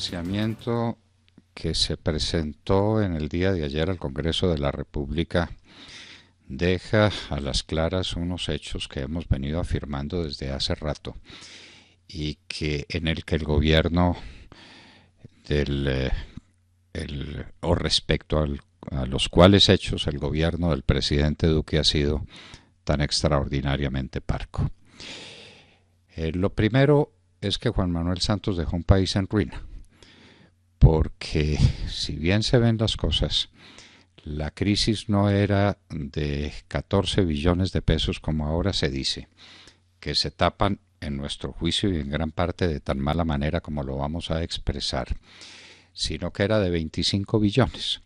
financiamiento que se presentó en el día de ayer al Congreso de la República deja a las claras unos hechos que hemos venido afirmando desde hace rato y que en el que el gobierno o respecto a los cuales hechos el gobierno del presidente Duque ha sido tan extraordinariamente parco. Lo primero es que Juan Manuel Santos dejó un país en ruina, porque si bien se ven las cosas, la crisis no era de 14 billones de pesos como ahora se dice, que se tapan en nuestro juicio y en gran parte de tan mala manera como lo vamos a expresar, sino que era de 25 billones.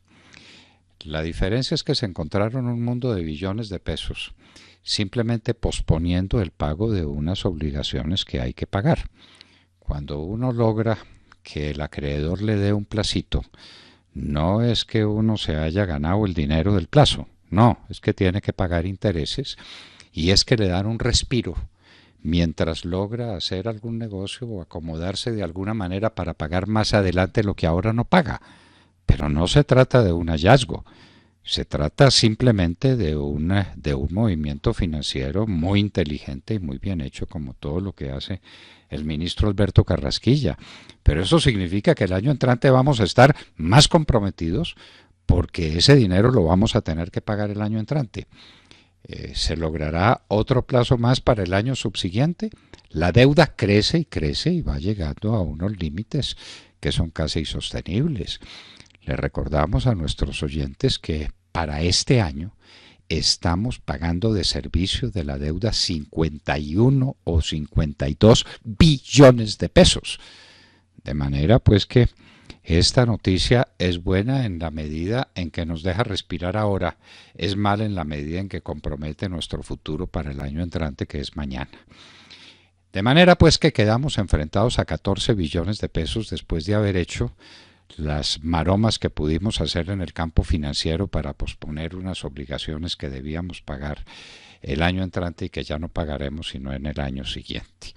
La diferencia es que se encontraron un mundo de billones de pesos simplemente posponiendo el pago de unas obligaciones que hay que pagar. Cuando uno logra que el acreedor le dé un placito, no es que uno se haya ganado el dinero del plazo, no, es que tiene que pagar intereses y es que le dan un respiro mientras logra hacer algún negocio o acomodarse de alguna manera para pagar más adelante lo que ahora no paga. Pero no se trata de un hallazgo, se trata simplemente de un movimiento financiero muy inteligente y muy bien hecho, como todo lo que hace el ministro Alberto Carrasquilla. Pero eso significa que el año entrante vamos a estar más comprometidos porque ese dinero lo vamos a tener que pagar el año entrante. ¿Se logrará otro plazo más para el año subsiguiente? La deuda crece y va llegando a unos límites que son casi insostenibles. Le recordamos a nuestros oyentes que para este año estamos pagando de servicio de la deuda 51 o 52 billones de pesos. De manera pues que esta noticia es buena en la medida en que nos deja respirar ahora, es mala en la medida en que compromete nuestro futuro para el año entrante, que es mañana. De manera pues que quedamos enfrentados a 14 billones de pesos después de haber hecho las maromas que pudimos hacer en el campo financiero para posponer unas obligaciones que debíamos pagar el año entrante y que ya no pagaremos sino en el año siguiente.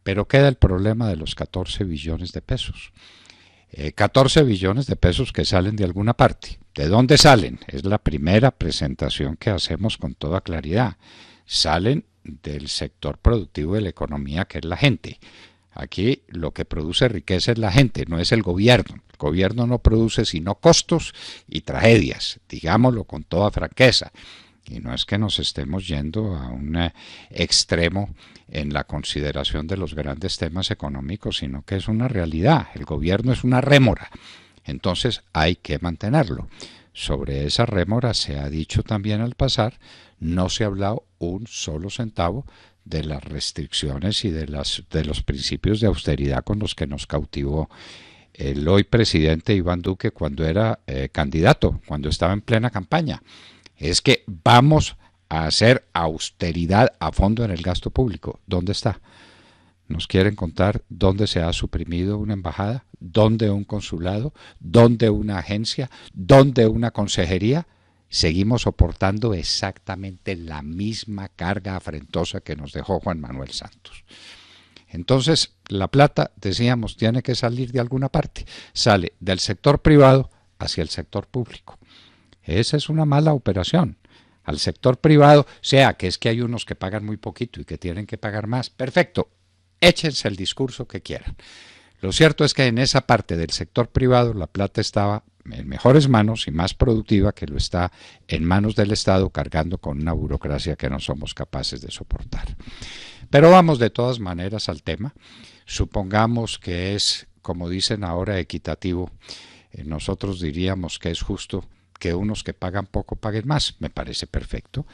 Pero queda el problema de los 14 billones de pesos. 14 billones de pesos que salen de alguna parte. ¿De dónde salen? Es la primera presentación que hacemos con toda claridad. Salen del sector productivo de la economía, que es la gente. Aquí lo que produce riqueza es la gente, no es el gobierno. El gobierno no produce sino costos y tragedias, digámoslo con toda franqueza. Y no es que nos estemos yendo a un extremo en la consideración de los grandes temas económicos, sino que es una realidad. El gobierno es una rémora, entonces hay que mantenerlo. Sobre esa rémora se ha dicho también al pasar, no se ha hablado un solo centavo de las restricciones y de los principios de austeridad con los que nos cautivó el hoy presidente Iván Duque cuando era candidato, cuando estaba en plena campaña. Es que vamos a hacer austeridad a fondo en el gasto público. ¿Dónde está? ¿Nos quieren contar dónde se ha suprimido una embajada? ¿Dónde un consulado? ¿Dónde una agencia? ¿Dónde una consejería? Seguimos soportando exactamente la misma carga afrentosa que nos dejó Juan Manuel Santos. Entonces, la plata, decíamos, tiene que salir de alguna parte. Sale del sector privado hacia el sector público. Esa es una mala operación. Al sector privado, sea que es que hay unos que pagan muy poquito y que tienen que pagar más, perfecto, échense el discurso que quieran. Lo cierto es que en esa parte del sector privado la plata estaba en mejores manos y más productiva que lo está en manos del Estado, cargando con una burocracia que no somos capaces de soportar. Pero vamos de todas maneras al tema. Supongamos que es, como dicen ahora, equitativo. Nosotros diríamos que es justo que unos que pagan poco paguen más. Me parece perfecto.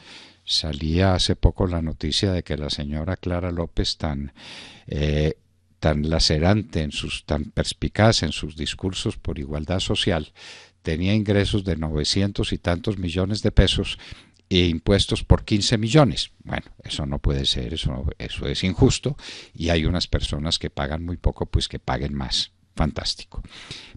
Salía hace poco la noticia de que la señora Clara López, tan lacerante, tan perspicaz en sus discursos por igualdad social, tenía ingresos de 900 y tantos millones de pesos e impuestos por 15 millones. Bueno, eso no puede ser, eso es injusto y hay unas personas que pagan muy poco, pues que paguen más. fantástico.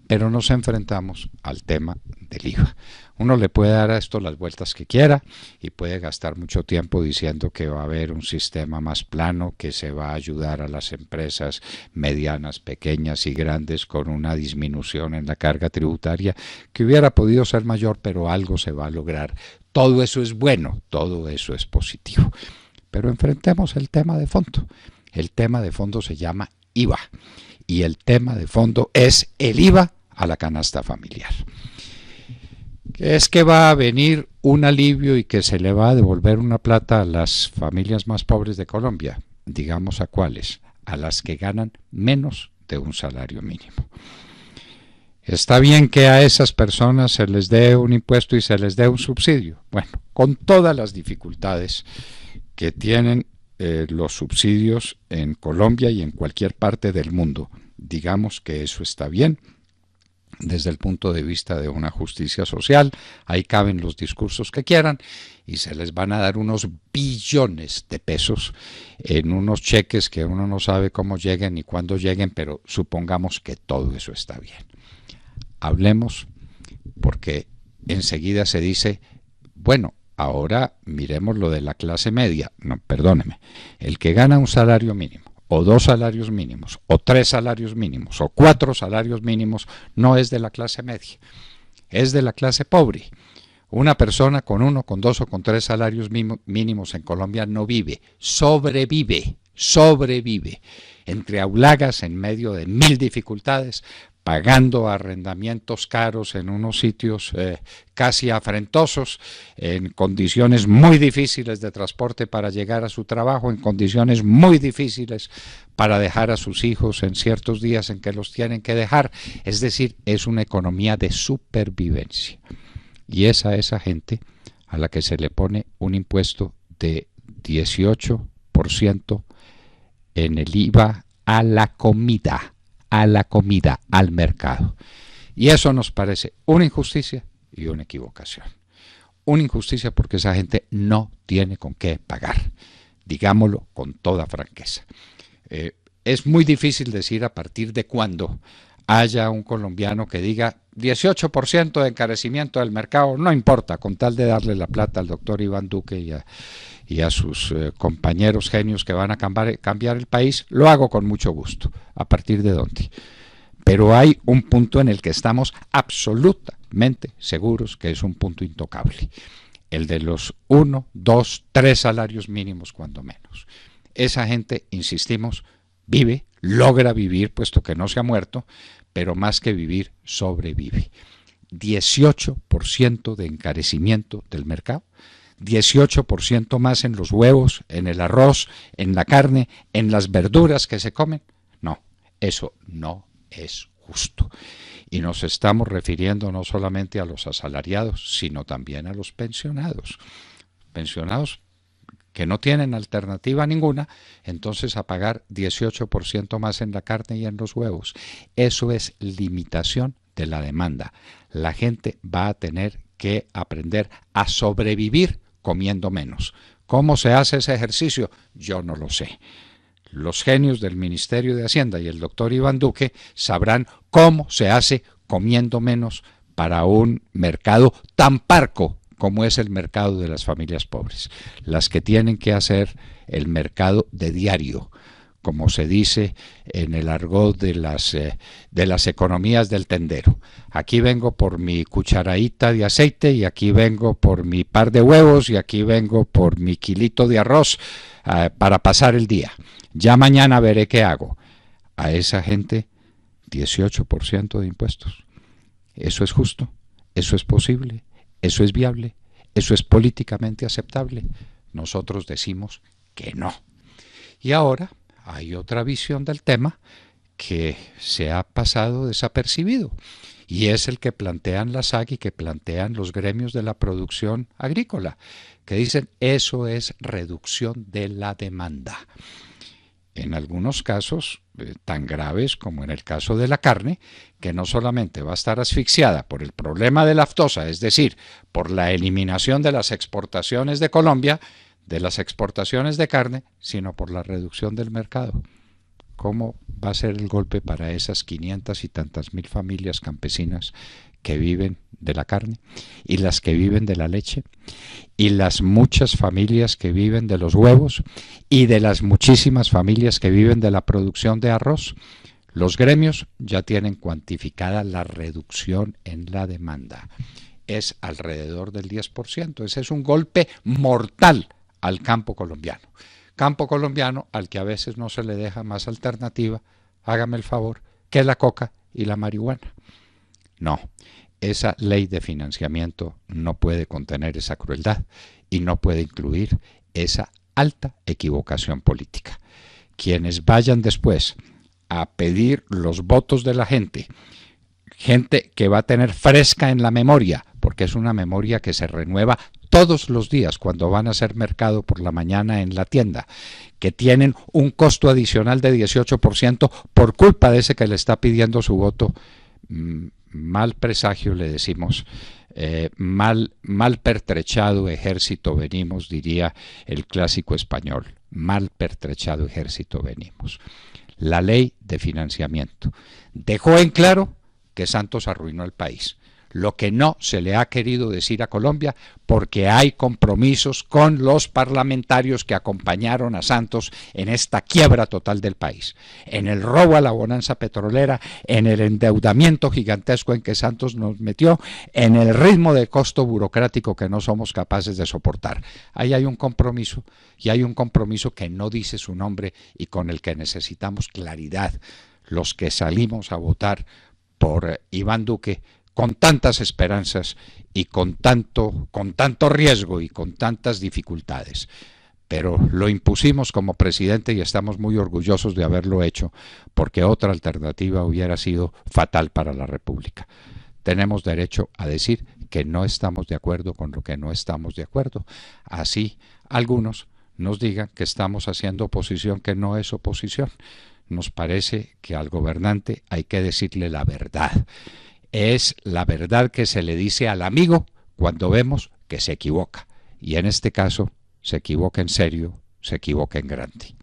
Pero nos enfrentamos al tema del IVA. Uno le puede dar a esto las vueltas que quiera y puede gastar mucho tiempo diciendo que va a haber un sistema más plano, que se va a ayudar a las empresas medianas, pequeñas y grandes con una disminución en la carga tributaria que hubiera podido ser mayor, pero algo se va a lograr. Todo eso es bueno, todo eso es positivo. Pero enfrentemos el tema de fondo. El tema de fondo se llama IVA y el tema de fondo es el IVA a la canasta familiar. Es que va a venir un alivio y que se le va a devolver una plata a las familias más pobres de Colombia. Digamos a cuáles, a las que ganan menos de un salario mínimo. ¿Está bien que a esas personas se les dé un impuesto y se les dé un subsidio? Bueno, con todas las dificultades que tienen los subsidios en Colombia y en cualquier parte del mundo, digamos que eso está bien. Desde el punto de vista de una justicia social, ahí caben los discursos que quieran y se les van a dar unos billones de pesos en unos cheques que uno no sabe cómo lleguen ni cuándo lleguen, pero supongamos que todo eso está bien. Hablemos, porque enseguida se dice, bueno, ahora miremos lo de la clase media. No, perdóneme, el que gana un salario mínimo, o 2 salarios mínimos, o 3 salarios mínimos, o 4 salarios mínimos, no es de la clase media, es de la clase pobre. Una persona con 1, con 2 o con 3 salarios mínimos en Colombia no vive, sobrevive, entre aulagas en medio de 1000 dificultades, pagando arrendamientos caros en unos sitios casi afrentosos, en condiciones muy difíciles de transporte para llegar a su trabajo, en condiciones muy difíciles para dejar a sus hijos en ciertos días en que los tienen que dejar. Es decir, es una economía de supervivencia. Y es a esa gente a la que se le pone un impuesto de 18% en el IVA a la comida, al mercado. Y eso nos parece una injusticia y una equivocación. Una injusticia porque esa gente no tiene con qué pagar, digámoslo con toda franqueza. Es muy difícil decir a partir de cuándo haya un colombiano que diga 18% de encarecimiento del mercado, no importa, con tal de darle la plata al doctor Iván Duque y a sus compañeros genios que van a cambiar el país, lo hago con mucho gusto. ¿A partir de dónde? Pero hay un punto en el que estamos absolutamente seguros que es un punto intocable. El de los 1, 2, 3 salarios mínimos cuando menos. Esa gente, insistimos, vive, logra vivir, puesto que no se ha muerto, pero más que vivir, sobrevive. 18% de encarecimiento del mercado, 18% más en los huevos, en el arroz, en la carne, en las verduras que se comen. No, eso no es justo. Y nos estamos refiriendo no solamente a los asalariados, sino también a los pensionados. Pensionados que no tienen alternativa ninguna, entonces a pagar 18% más en la carne y en los huevos. Eso es limitación de la demanda. La gente va a tener que aprender a sobrevivir comiendo menos. ¿Cómo se hace ese ejercicio? Yo no lo sé. Los genios del Ministerio de Hacienda y el doctor Iván Duque sabrán cómo se hace comiendo menos para un mercado tan parco como es el mercado de las familias pobres, las que tienen que hacer el mercado de diario, como se dice en el argot de las economías del tendero. Aquí vengo por mi cucharadita de aceite y aquí vengo por mi par de huevos y aquí vengo por mi kilito de arroz para pasar el día. Ya mañana veré qué hago. A esa gente 18% de impuestos. ¿Eso es justo? ¿Eso es posible? ¿Eso es viable? ¿Eso es políticamente aceptable? Nosotros decimos que no. Y ahora hay otra visión del tema que se ha pasado desapercibido y es el que plantean la SAC y que plantean los gremios de la producción agrícola, que dicen eso es reducción de la demanda. En algunos casos tan graves como en el caso de la carne, que no solamente va a estar asfixiada por el problema de la aftosa, es decir, por la eliminación de las exportaciones de Colombia, de las exportaciones de carne, sino por la reducción del mercado. cómo va a ser el golpe para esas 500 y tantas mil familias campesinas que viven de la carne y las que viven de la leche y las muchas familias que viven de los huevos y de las muchísimas familias que viven de la producción de arroz. Los gremios ya tienen cuantificada la reducción en la demanda. Es alrededor del 10%. Ese es un golpe mortal al campo colombiano. Campo colombiano al que a veces no se le deja más alternativa, hágame el favor, que la coca y la marihuana. No, esa ley de financiamiento no puede contener esa crueldad y no puede incluir esa alta equivocación política. Quienes vayan después a pedir los votos de la gente que va a tener fresca en la memoria, porque es una memoria que se renueva todos los días cuando van a hacer mercado por la mañana en la tienda, que tienen un costo adicional de 18% por culpa de ese que le está pidiendo su voto. Mal presagio le decimos, mal pertrechado ejército venimos, diría el clásico español, mal pertrechado ejército venimos. La ley de financiamiento dejó en claro que Santos arruinó el país, lo que no se le ha querido decir a Colombia porque hay compromisos con los parlamentarios que acompañaron a Santos en esta quiebra total del país, en el robo a la bonanza petrolera, en el endeudamiento gigantesco en que Santos nos metió, en el ritmo de costo burocrático que no somos capaces de soportar. Ahí hay un compromiso, y hay un compromiso que no dice su nombre y con el que necesitamos claridad los que salimos a votar por Iván Duque con tantas esperanzas y con tanto riesgo y con tantas dificultades. Pero lo impusimos como presidente y estamos muy orgullosos de haberlo hecho, porque otra alternativa hubiera sido fatal para la República. Tenemos derecho a decir que no estamos de acuerdo con lo que no estamos de acuerdo. Así algunos nos digan que estamos haciendo oposición que no es oposición. Nos parece que al gobernante hay que decirle la verdad. Es la verdad que se le dice al amigo cuando vemos que se equivoca. Y en este caso, se equivoca en serio, se equivoca en grande.